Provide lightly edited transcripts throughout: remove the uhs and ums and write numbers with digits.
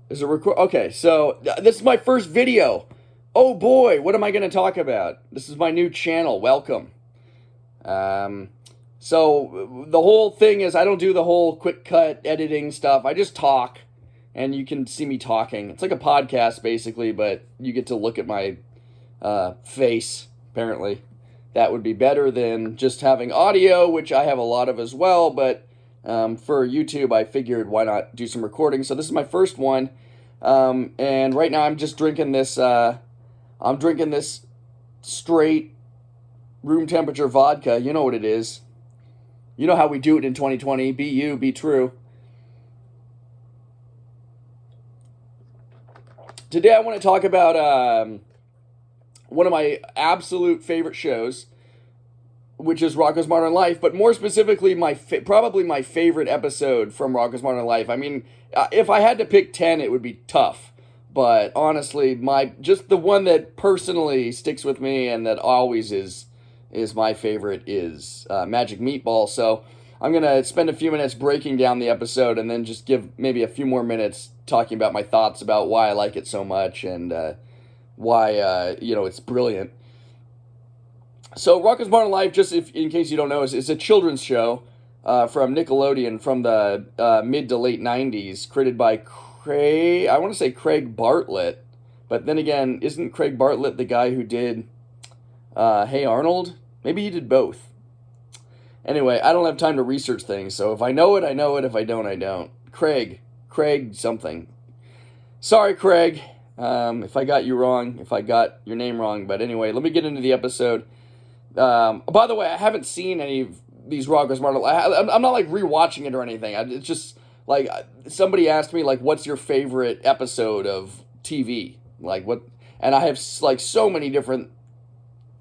Is it record? Okay, so this is my first video. Oh boy, what am I going to talk about? This is my new channel. Welcome. Um, so the whole thing is I don't do the whole quick cut editing stuff. I just talk, and you can see me talking. It's like a podcast basically, but you get to look at my face. Apparently, that would be better than just having audio, which I have a lot of as well. But for YouTube, I figured why not do some recording. So this is my first one, and right now I'm just drinking this. I'm drinking this straight room temperature vodka. You know what it is. You know how we do it in 2020. Be you, be true. Today I want to talk about one of my absolute favorite shows, which is Rocko's Modern Life, but more specifically, probably my favorite episode from Rocko's Modern Life. I mean, if I had to pick 10, it would be tough. But honestly, just the one that personally sticks with me and that always is my favorite is Magic Meatball. So I'm gonna spend a few minutes breaking down the episode and then just give maybe a few more minutes talking about my thoughts about why I like it so much and why it's brilliant. So Rocko's Modern Life, just in case you don't know, is a children's show from Nickelodeon from the mid to late 90s, created by I want to say Craig Bartlett, but then again, isn't Craig Bartlett the guy who did Hey Arnold? Maybe he did both. Anyway, I don't have time to research things, so if I know it, I know it. If I don't, I don't. Craig something. Sorry, Craig, if I got you wrong, if I got your name wrong, but anyway, let me get into the episode. By the way, I haven't seen any of these Rocko's Modern Life. I'm not like rewatching it or anything. It's just like somebody asked me like, "What's your favorite episode of TV?" Like what? And I have like so many different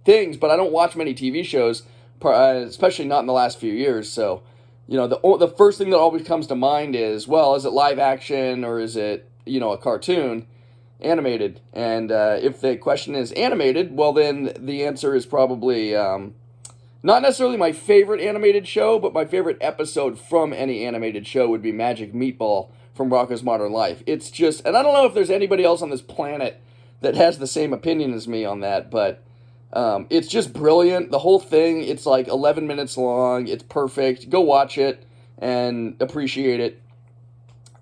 things, but I don't watch many TV shows, especially not in the last few years. So, the first thing that always comes to mind is, well, is it live action or is it a cartoon? Animated. And if the question is animated, well, then the answer is probably not necessarily my favorite animated show, but my favorite episode from any animated show would be Magic Meatball from Rocko's Modern Life. It's just, and I don't know if there's anybody else on this planet that has the same opinion as me on that, but it's just brilliant. The whole thing, it's like 11 minutes long. It's perfect. Go watch it and appreciate it.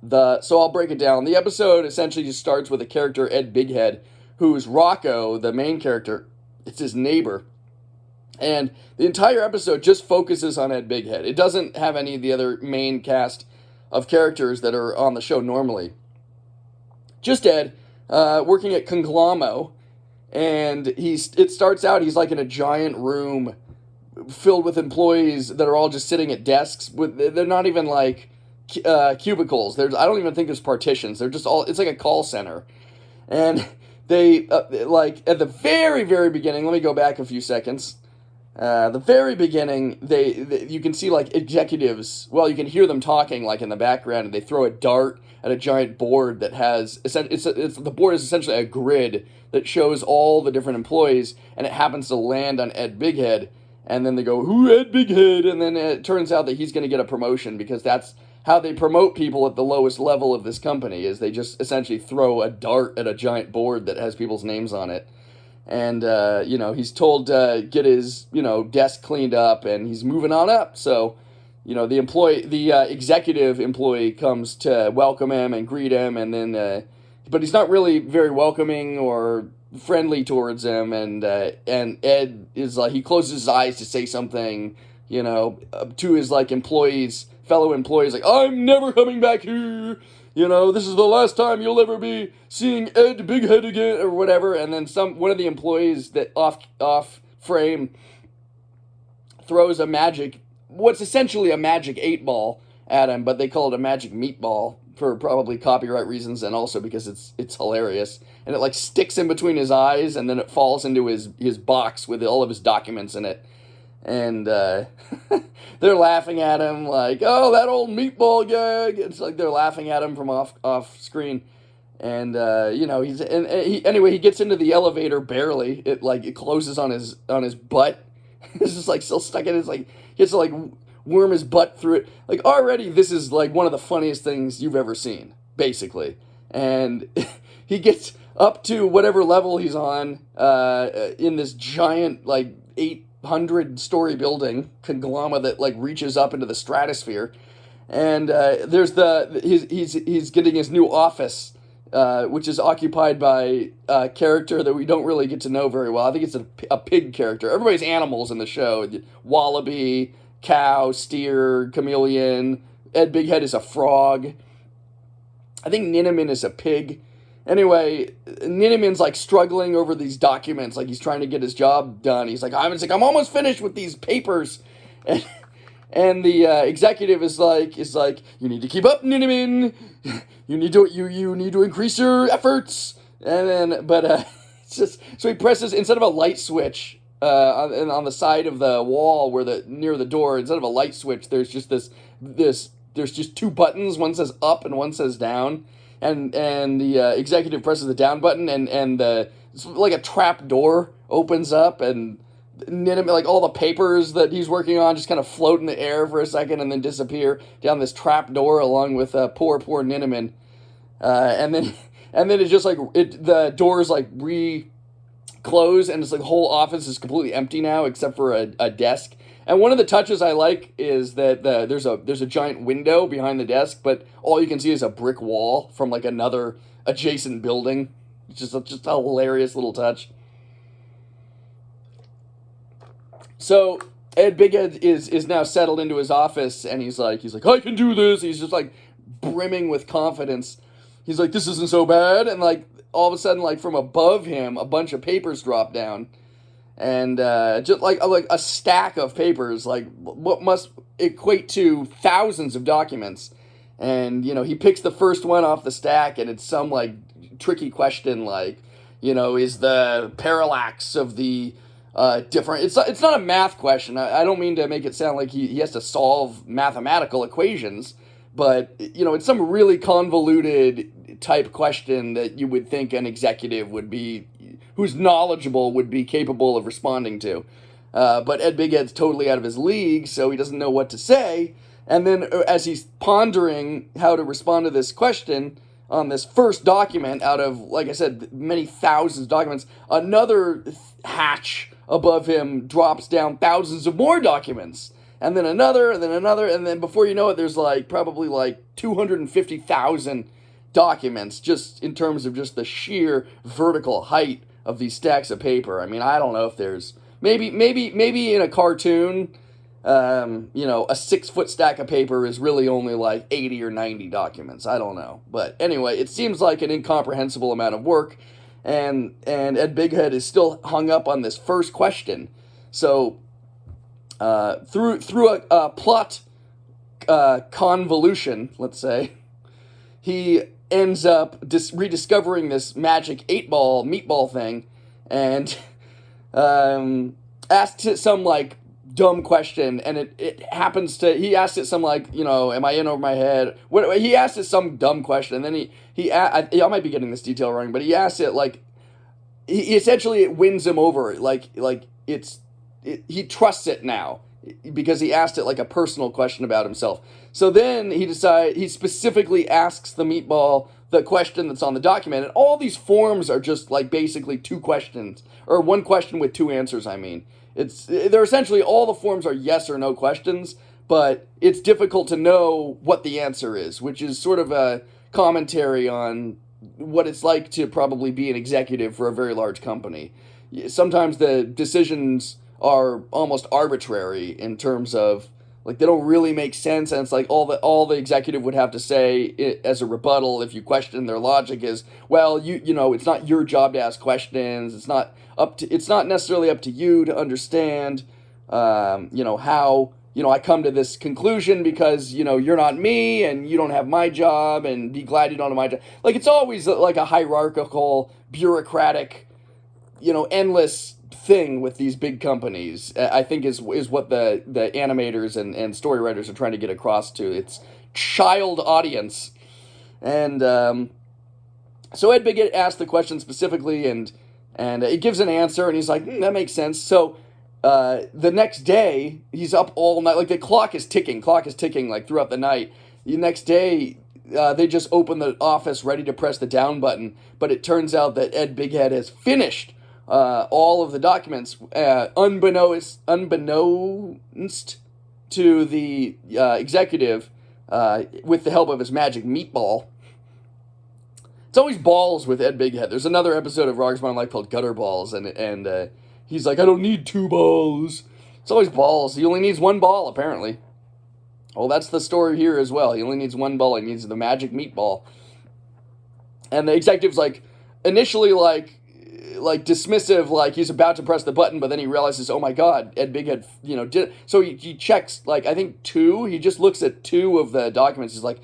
So I'll break it down. The episode essentially just starts with a character, Ed Bighead, who's Rocko, the main character. It's his neighbor. And the entire episode just focuses on Ed Bighead. It doesn't have any of the other main cast of characters that are on the show normally. Just Ed, working at Conglommo. And it starts out, he's like in a giant room filled with employees that are all just sitting at desks. They're not even like cubicles. I don't even think there's partitions. They're just it's like a call center. And they, like, at the very, very beginning, let me go back a few seconds. The very beginning, you can see, like, executives, well, you can hear them talking, like, in the background, and they throw a dart at a giant board that has, the board is essentially a grid that shows all the different employees, and it happens to land on Ed Bighead, and then they go, "Who, Ed Bighead?" And then it turns out that he's going to get a promotion, because that's how they promote people at the lowest level of this company, is they just essentially throw a dart at a giant board that has people's names on it. And, he's told to get his, desk cleaned up, and he's moving on up. So, the executive employee comes to welcome him and greet him, and then, but he's not really very welcoming or friendly towards him, and Ed is like, he closes his eyes to say something, to his, like, fellow employees, like, "I'm never coming back here. This is the last time you'll ever be seeing Ed Bighead again," or whatever. And then one of the employees that off frame throws what's essentially a magic 8-ball at him, but they call it a magic meatball for probably copyright reasons and also because it's hilarious. And it like sticks in between his eyes, and then it falls into his box with all of his documents in it. And they're laughing at him like, "Oh, that old meatball gag." It's like they're laughing at him from off screen. And he gets into the elevator barely. It closes on his butt. It's just like still stuck in his, like, he has to like worm his butt through it. Like, already this is like one of the funniest things you've ever seen, basically. and he gets up to whatever level he's on in this giant, like, 800-story building conglomerate that, like, reaches up into the stratosphere. And there's he's getting his new office, which is occupied by a character that we don't really get to know very well. I think it's a pig character. Everybody's animals in the show: wallaby, cow, steer, chameleon. Ed Bighead is a frog. I think Ninneman is a pig. Anyway, Ninneman's like struggling over these documents, like he's trying to get his job done. He's like, I'm almost finished with these papers, and the executive is like, you need to keep up, Ninneman. You need to increase your efforts. And then, but it's just so he presses, instead of a light switch on the side of the wall near the door, instead of a light switch, there's just there's just two buttons. One says up and one says down. And the executive presses the down button, and it's like a trap door opens up, and Ninneman, like all the papers that he's working on, just kind of float in the air for a second and then disappear down this trap door, along with poor Ninneman. And then it's just like the doors like close, and it's like the whole office is completely empty now except for a desk. And one of the touches I like is that there's a giant window behind the desk, but all you can see is a brick wall from like another adjacent building. It's just a hilarious little touch. So Ed Bighead is now settled into his office, and he's like, I can do this. He's just like brimming with confidence. He's like, this isn't so bad. And like all of a sudden, like from above him, a bunch of papers drop down. And just like a stack of papers, like what must equate to thousands of documents. And, he picks the first one off the stack, and it's some like tricky question, like, is the parallax of the different... It's not a math question. I don't mean to make it sound like he has to solve mathematical equations, but, it's some really convoluted type question that you would think an executive who's knowledgeable would be capable of responding to. But Ed Bighead's totally out of his league, so he doesn't know what to say. And then as he's pondering how to respond to this question on this first document out of, like I said, many thousands of documents, another hatch above him drops down thousands of more documents. And then another, and then another, and then before you know it, there's probably 250,000 documents, just in terms of just the sheer vertical height of these stacks of paper. I mean, I don't know if there's maybe in a cartoon, a 6-foot stack of paper is really only like 80 or 90 documents. I don't know, but anyway, it seems like an incomprehensible amount of work, and Ed Bighead is still hung up on this first question. So through a plot convolution, let's say, he ends up rediscovering this magic 8-ball meatball thing, and asks it some like dumb question, and it happens to, he asked it some like, am I in over my head? He asked it some dumb question, and then I might be getting this detail wrong, but he asked it like, he essentially, it wins him over, he trusts it now, because he asked it like a personal question about himself. So then he specifically asks the meatball the question that's on the document, and all these forms are just like basically two questions, or one question with two answers. I mean, they're essentially, all the forms are yes or no questions, but it's difficult to know what the answer is, which is sort of a commentary on what it's like to probably be an executive for a very large company. Sometimes the decisions are almost arbitrary in terms of, like, they don't really make sense, and it's like all the executive would have to say as a rebuttal if you question their logic is, well, it's not your job to ask questions. It's not necessarily up to you to understand, how I come to this conclusion, because you're not me and you don't have my job, and be glad you don't have my job. Like, it's always like a hierarchical, bureaucratic, endless thing with these big companies. I think is what the animators and story writers are trying to get across to its child audience. And so Ed Bighead asked the question specifically, and it gives an answer, and he's like, that makes sense. So the next day, he's up all night, like the clock is ticking like throughout the night. The next day, they just open the office ready to press the down button, but it turns out that Ed Bighead has finished all of the documents, unbeknownst to the executive, with the help of his magic meatball. It's always balls with Ed Bighead. There's another episode of Rocko's Modern Life called Gutter Balls, and he's like, I don't need 2 balls. It's always balls. He only needs 1 ball, apparently. Well, that's the story here as well. He only needs 1 ball. He needs the magic meatball. And the executive's like, initially like dismissive, like he's about to press the button, but then he realizes, oh my God, Ed Bighead, did it. So he checks, like, I think 2. He just looks at 2 of the documents. He's like,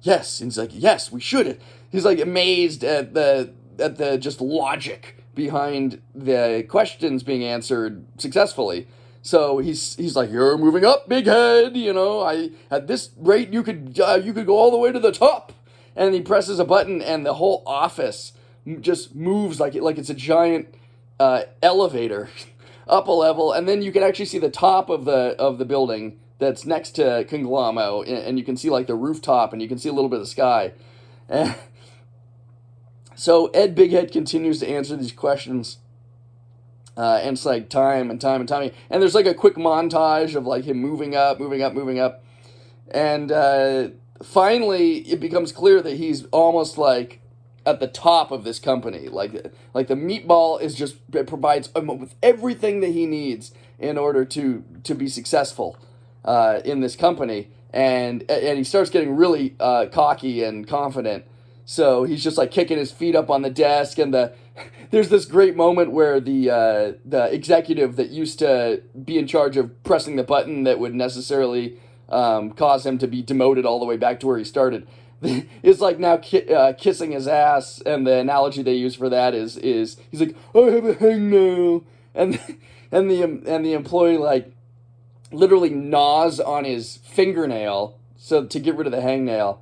yes. And he's like, yes, we should. He's like amazed at the just logic behind the questions being answered successfully. So he's like, you're moving up, big head. I at this rate you could go all the way to the top. And he presses a button, and the whole office just moves like it's a giant elevator up a level, and then you can actually see the top of the building that's next to Conglommo, and you can see like the rooftop, and you can see a little bit of the sky. So Ed Bighead continues to answer these questions. And it's like time and time. And there's like a quick montage of like him moving up. And finally, it becomes clear that he's almost like at the top of this company. Like the meatball it provides him with everything that he needs in order to be successful in this company. And he starts getting really cocky and confident. So he's just like kicking his feet up on the desk, and there's this great moment where the executive that used to be in charge of pressing the button that would necessarily cause him to be demoted all the way back to where he started is like now kissing his ass, and the analogy they use for that is he's like, I have a hangnail, and the employee like literally gnaws on his fingernail so to get rid of the hangnail.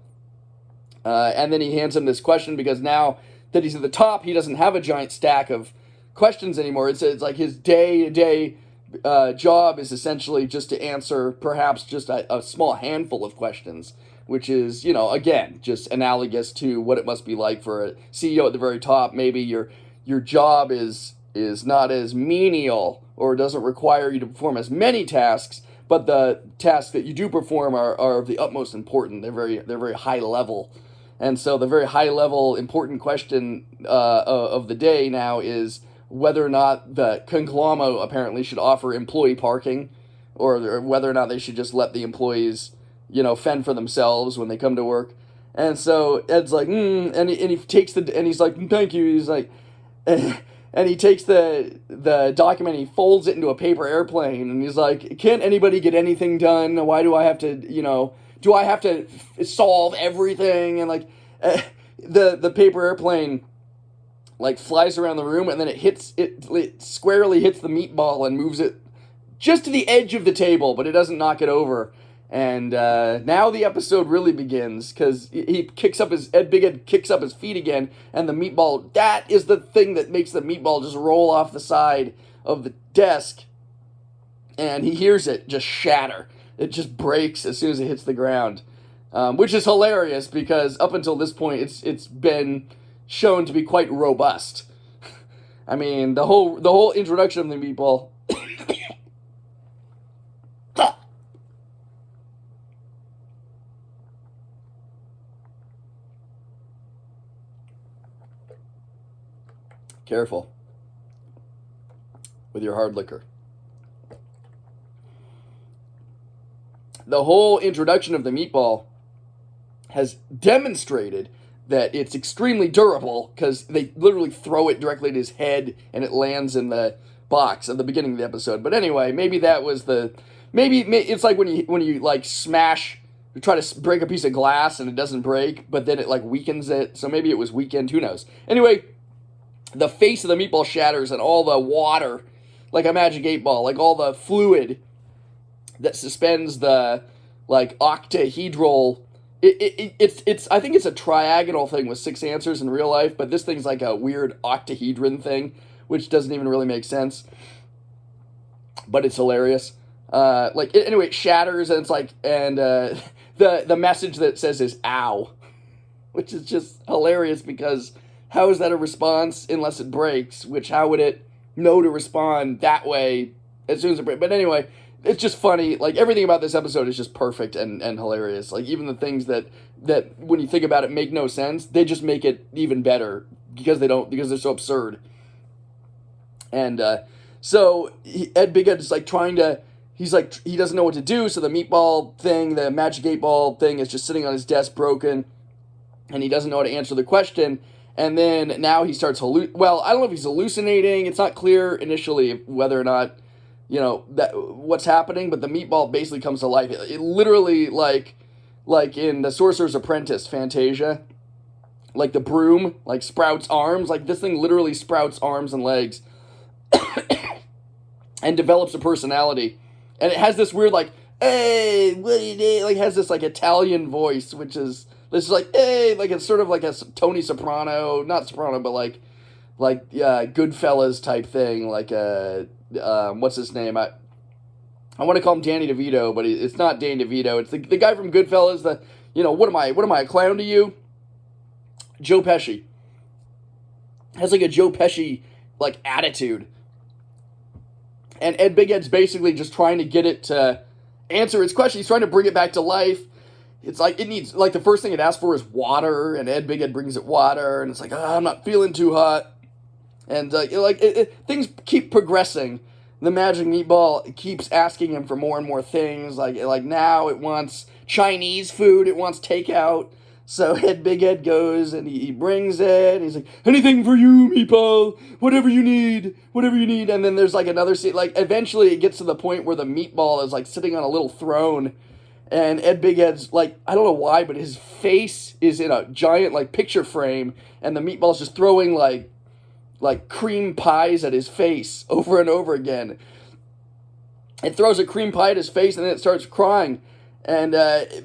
And then he hands him this question, because now that he's at the top, he doesn't have a giant stack of questions anymore. It's like his day-to-day job is essentially just to answer perhaps just a small handful of questions, which is, again, just analogous to what it must be like for a CEO at the very top. Maybe your job is not as menial, or doesn't require you to perform as many tasks, but the tasks that you do perform are of the utmost importance. They're very high level. And so the very high-level important question of the day now is whether or not the Conglommo apparently should offer employee parking, or whether or not they should just let the employees, fend for themselves when they come to work. And so Ed's like, and he takes and he's like, thank you. He's like, and he takes the document and he folds it into a paper airplane, and he's like, can't anybody get anything done? Why do I have to, do I have to solve everything? And like the paper airplane like flies around the room, and then it squarely hits the meatball and moves it just to the edge of the table, but it doesn't knock it over. And now the episode really begins, because Ed Bighead kicks up his feet again, and the meatball, that is the thing that makes the meatball just roll off the side of the desk, and he hears it just shatter. It just breaks as soon as it hits the ground, which is hilarious, because up until this point, it's been shown to be quite robust. I mean, the whole introduction of the meatball. Careful with your hard liquor. The whole introduction of the meatball has demonstrated that it's extremely durable, because they literally throw it directly at his head and it lands in the box at the beginning of the episode. But anyway, maybe that was maybe it's like when you like you try to break a piece of glass and it doesn't break, but then it like weakens it. So maybe it was weakened, who knows. Anyway, the face of the meatball shatters, and all the water, like a magic 8-ball, like all the fluid that suspends the like octahedral. It's I think it's a triagonal thing with 6 answers in real life, but this thing's like a weird octahedron thing, which doesn't even really make sense. But it's hilarious. Anyway, it shatters, and it's like, and the message that it says is "ow." which is just hilarious because how is that a response unless it breaks? Which how would it know to respond that way as soon as it breaks? But anyway, it's just funny. Like everything about this episode is just perfect and hilarious. Like even the things that when you think about it make no sense, they just make it even better because they're so absurd. And so Big Ed is like trying to. He's like he doesn't know what to do. So the meatball thing, the magic 8-ball thing, is just sitting on his desk broken, and he doesn't know how to answer the question. And then now he starts well, I don't know if he's hallucinating. It's not clear initially whether or not that what's happening. But the meatball basically comes to life. It literally like in the Sorcerer's Apprentice, Fantasia, like the broom like sprouts arms. Like this thing literally sprouts arms and legs, and develops a personality. And it has this weird like, hey, what do you do? Like has this like Italian voice, which is this is like, hey, like it's sort of like a Tony Soprano, not Soprano, but like Goodfellas type thing. Like what's his name? I want to call him Danny DeVito, but it's not Danny DeVito. It's the guy from Goodfellas. What am I, a clown to you? Joe Pesci. Has like a Joe Pesci like attitude. And Big Ed's basically just trying to get it to answer its question. He's trying to bring it back to life. It's like it needs, like the first thing it asks for is water, and Big Ed brings it water, and it's like, I'm not feeling too hot. And things keep progressing. The magic meatball keeps asking him for more and more things. Like now it wants Chinese food, it wants takeout. So Big Ed goes and he brings it, and he's like, anything for you, meatball, whatever you need. And then there's like another scene, like eventually it gets to the point where the meatball is like sitting on a little throne, and Big Ed's like, I don't know why, but his face is in a giant like picture frame, and the meatball's just throwing like cream pies at his face over and over again. It throws a cream pie at his face, and then it starts crying, and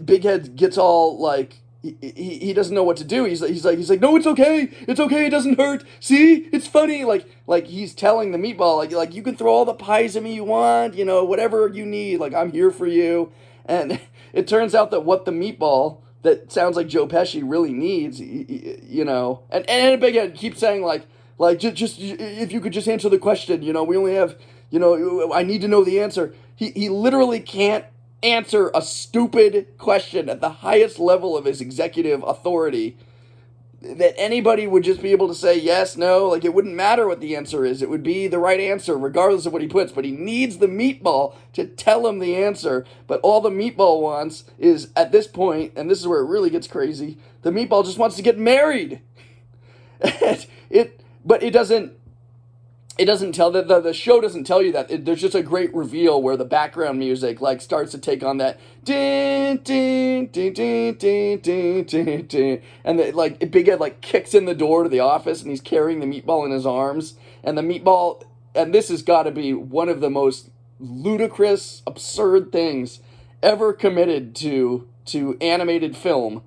Big Ed gets all like, he doesn't know what to do. He's like, no, it's okay, it doesn't hurt. See, it's funny. Like he's telling the meatball, like you can throw all the pies at me you want, whatever you need. Like I'm here for you. And it turns out that what the meatball that sounds like Joe Pesci really needs, and Big Ed keeps saying like just if you could just answer the question, we only have, I need to know the answer. He literally can't answer a stupid question at the highest level of his executive authority that anybody would just be able to say yes, no, like it wouldn't matter what the answer is. It would be the right answer regardless of what he puts, but he needs the meatball to tell him the answer. But all the meatball wants is, at this point, and this is where it really gets crazy, the meatball just wants to get married. But it doesn't tell that the show doesn't tell you that. There's just a great reveal where the background music like starts to take on that din din din din din din din din, and like Big Ed like kicks in the door to the office, and he's carrying the meatball in his arms, and the meatball, and this has got to be one of the most ludicrous, absurd things ever committed to animated film.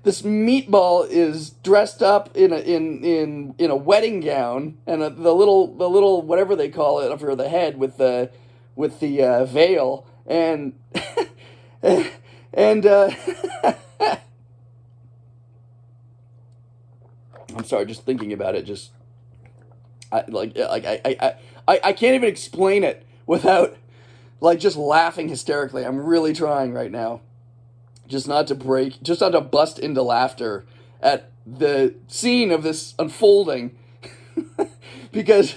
This meatball is dressed up in a wedding gown, and the little whatever they call it over the head with the veil, and and I'm sorry, just thinking about it, just I can't even explain it without like just laughing hysterically. I'm really trying right now. Just not to bust into laughter at the scene of this unfolding. Because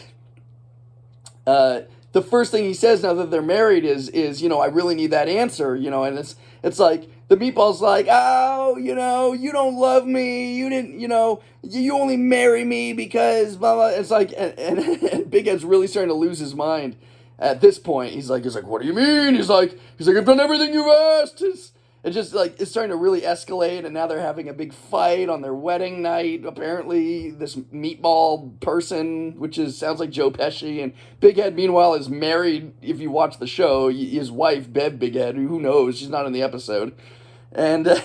the first thing he says now that they're married is I really need that answer, and it's like, the meatball's like, oh, you don't love me, you didn't, you only marry me because blah, blah. It's like, and Big Ed's really starting to lose his mind at this point. He's like, what do you mean? He's like, I've done everything you've asked. It's just like, it's starting to really escalate, and now they're having a big fight on their wedding night. Apparently, this meatball person, sounds like Joe Pesci, and Big Ed, meanwhile, is married. If you watch the show, his wife, Bev Big Ed, who knows, she's not in the episode, and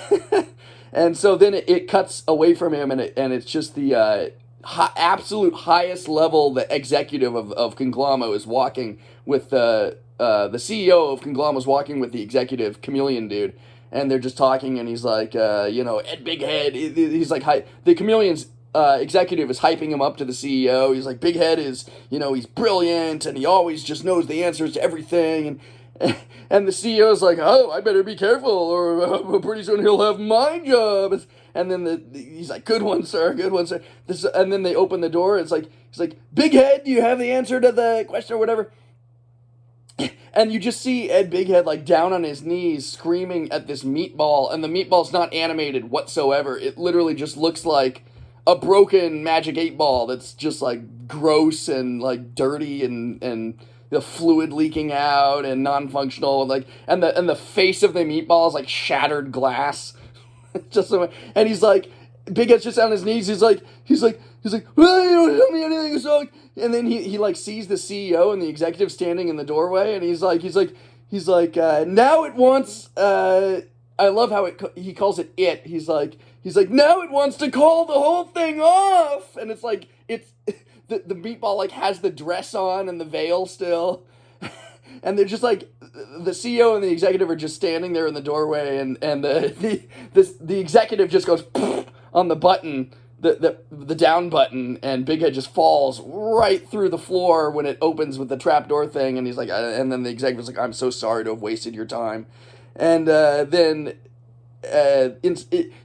and so then it cuts away from him, and it's just the absolute highest level, the executive of Conglommo is walking with the CEO of Conglommo is walking with the executive chameleon dude. and they're just talking, and he's like, Ed Big Head, he's like, the Chameleon's executive is hyping him up to the CEO. He's like, Big Head is, he's brilliant, and he always just knows the answers to everything, and the CEO's like, oh, I better be careful, or pretty soon he'll have my job. And then he's like, good one, sir, good one, sir. And then they open the door. He's like, Big Head, do you have the answer to the question or whatever? And you just see Ed Big Head like down on his knees screaming at this meatball, and the meatball's not animated whatsoever. It literally just looks like a broken Magic 8 Ball that's just like gross and like dirty and the fluid leaking out and non-functional, like, and the face of the meatball is like shattered glass. And he's like, Big Head's just on his knees. He's like, well, you don't tell me anything. So, and then he like sees the CEO and the executive standing in the doorway, and he's like, now it wants. I love how he calls it. He's like, now it wants to call the whole thing off, and it's like the meatball like has the dress on and the veil still, and they're just like, the CEO and the executive are just standing there in the doorway, and the executive just goes on the button, the down button, and Big Head just falls right through the floor when it opens with the trapdoor thing, and he's like, and then the executive's like, I'm so sorry to have wasted your time, and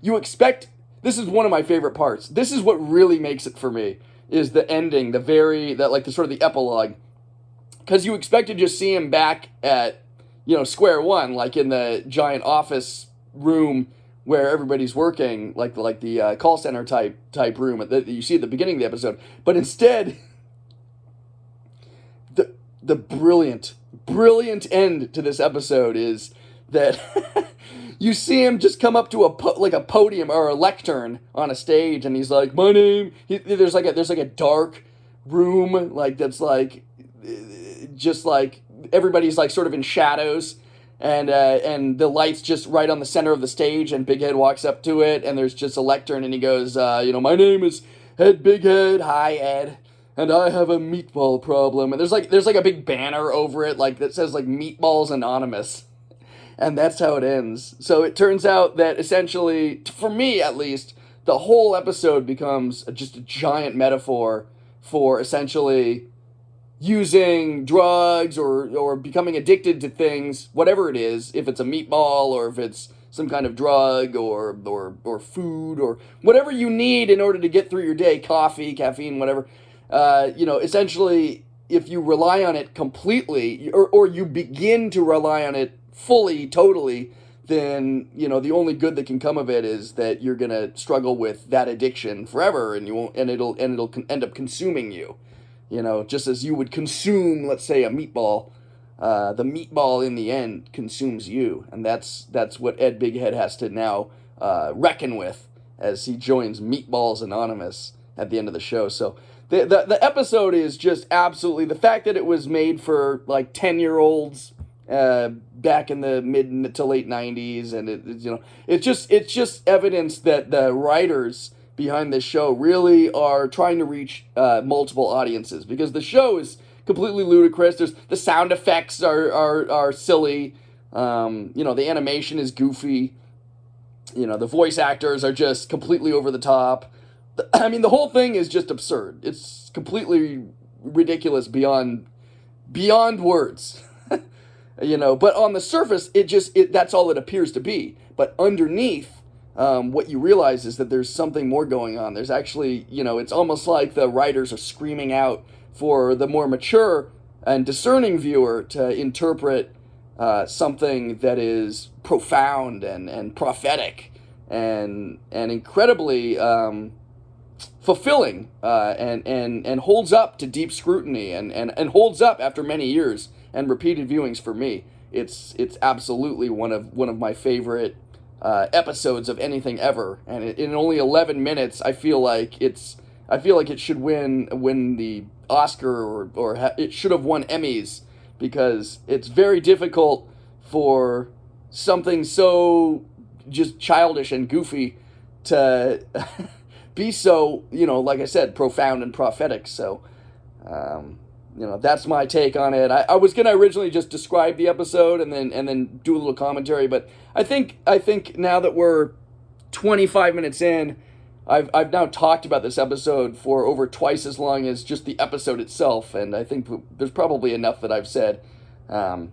you expect, this is one of my favorite parts. This is what really makes it for me, is the ending, the sort of the epilogue. Because you expect to just see him back at, square one, like in the giant office room where everybody's working, like the call center type room that you see at the beginning of the episode. But instead, the brilliant end to this episode is that you see him just come up to a podium or a lectern on a stage, and he's like, my name. There's like a dark room, like that's like, just like everybody's like sort of in shadows, and the light's just right on the center of the stage, and Big Head walks up to it, and there's just a lectern, and he goes, my name is Ed Big Head. Hi, Ed. And I have a meatball problem. And there's like a big banner over it, like that says like Meatballs Anonymous. And that's how it ends. So it turns out that essentially, for me at least, the whole episode becomes just a giant metaphor for essentially using drugs or becoming addicted to things, whatever it is, if it's a meatball or if it's some kind of drug or food or whatever you need in order to get through your day, coffee, caffeine, whatever. Essentially, if you rely on it completely or you begin to rely on it fully, totally, then, the only good that can come of it is that you're going to struggle with that addiction forever, and it'll end up consuming you. Just as you would consume, let's say, a meatball, the meatball in the end consumes you. And that's what Ed Big Head has to now reckon with as he joins Meatballs Anonymous at the end of the show. So the episode is just absolutely, the fact that it was made for like 10-year-olds back in the mid to late 90s, and it's just evidence that the writers behind this show really are trying to reach multiple audiences, because the show is completely ludicrous. The sound effects are silly. The animation is goofy. The voice actors are just completely over the top. The whole thing is just absurd. It's completely ridiculous beyond words. But on the surface, that's all it appears to be. But underneath, what you realize is that there's something more going on. There's actually, it's almost like the writers are screaming out for the more mature and discerning viewer to interpret something that is profound and prophetic and incredibly fulfilling and holds up to deep scrutiny and holds up after many years and repeated viewings. For me, it's absolutely one of my favorite episodes of anything ever, and in only 11 minutes, I feel like it should win the Oscar or it should have won Emmys, because it's very difficult for something so just childish and goofy to be so, like I said, profound and prophetic. So that's my take on it. I was gonna originally just describe the episode and then do a little commentary, but I think now that we're 25 minutes in, I've now talked about this episode for over twice as long as just the episode itself, and I think there's probably enough that I've said. I'm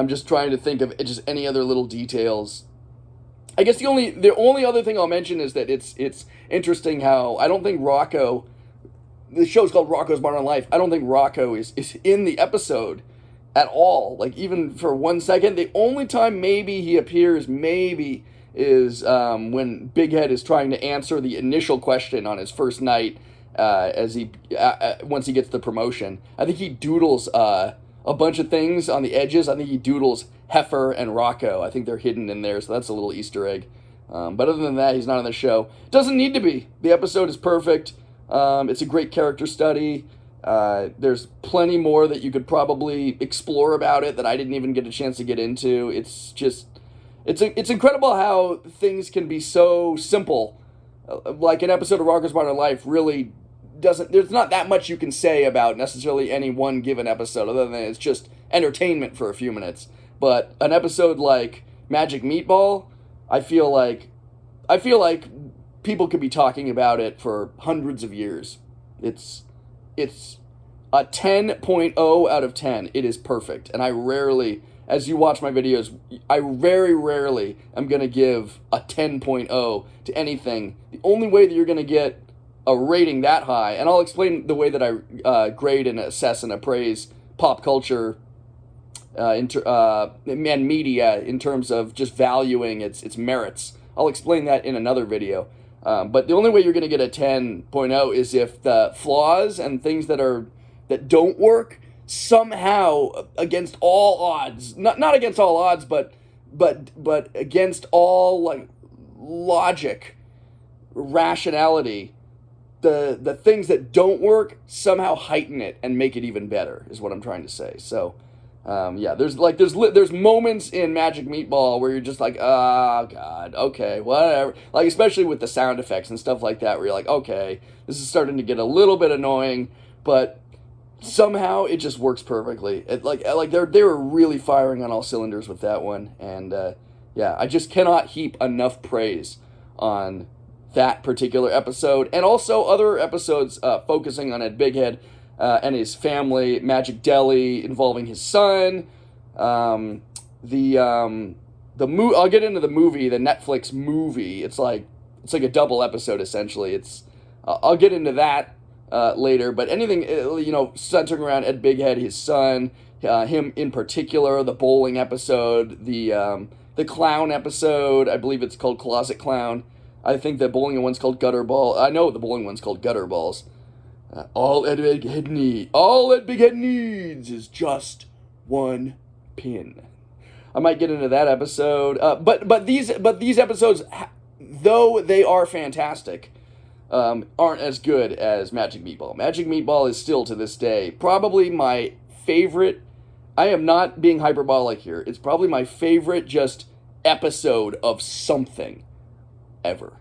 just trying to think of just any other little details. I guess the only other thing I'll mention is that it's interesting how I don't think Rocko. The show's called Rocko's Modern Life. I don't think Rocko is in the episode at all. Like, even for 1 second. The only time maybe he appears, is when Big Head is trying to answer the initial question on his first night once he gets the promotion. I think he doodles a bunch of things on the edges. I think he doodles Heifer and Rocko. I think they're hidden in there, so that's a little Easter egg. But other than that, he's not on the show. Doesn't need to be. The episode is perfect. It's a great character study. There's plenty more that you could probably explore about it that I didn't even get a chance to get into. It's incredible how things can be so simple. Like an episode of Rocko's Modern Life really there's not that much you can say about necessarily any one given episode other than it's just entertainment for a few minutes. But an episode like Magic Meatball, I feel like people could be talking about it for hundreds of years. It's a 10.0 out of 10. It is perfect. And I rarely, as you watch my videos, I very rarely am going to give a 10.0 to anything. The only way that you're going to get a rating that high, and I'll explain the way that I grade and assess and appraise pop culture and media in terms of just valuing its merits. I'll explain that in another video. But the only way you're going to get a 10.0 is if the flaws and things that don't work somehow against all odds, not against all odds, but against all like logic, rationality, the things that don't work somehow heighten it and make it even better is what I'm trying to say. So there's moments in Magic Meatball where you're just like, oh god, okay, whatever. Like, especially with the sound effects and stuff like that, where you're like, okay, this is starting to get a little bit annoying, but somehow it just works perfectly. They were really firing on all cylinders with that one, and I just cannot heap enough praise on that particular episode, and also other episodes focusing on Ed Bighead and his family, Magic Deli involving his son, I'll get into the movie, the Netflix movie. It's like a double episode essentially. I'll get into that later, but anything centering around Ed Bighead, his son, him in particular, the bowling episode, the clown episode. I believe it's called Closet Clown. I think the bowling one's called Gutter Ball. I know the bowling one's called Gutter Balls. All Ed Bighead needs is just one pin. I might get into that episode. But these episodes, though they are fantastic, aren't as good as Magic Meatball. Magic Meatball is still to this day probably my favorite. I am not being hyperbolic here. It's probably my favorite just episode of something ever.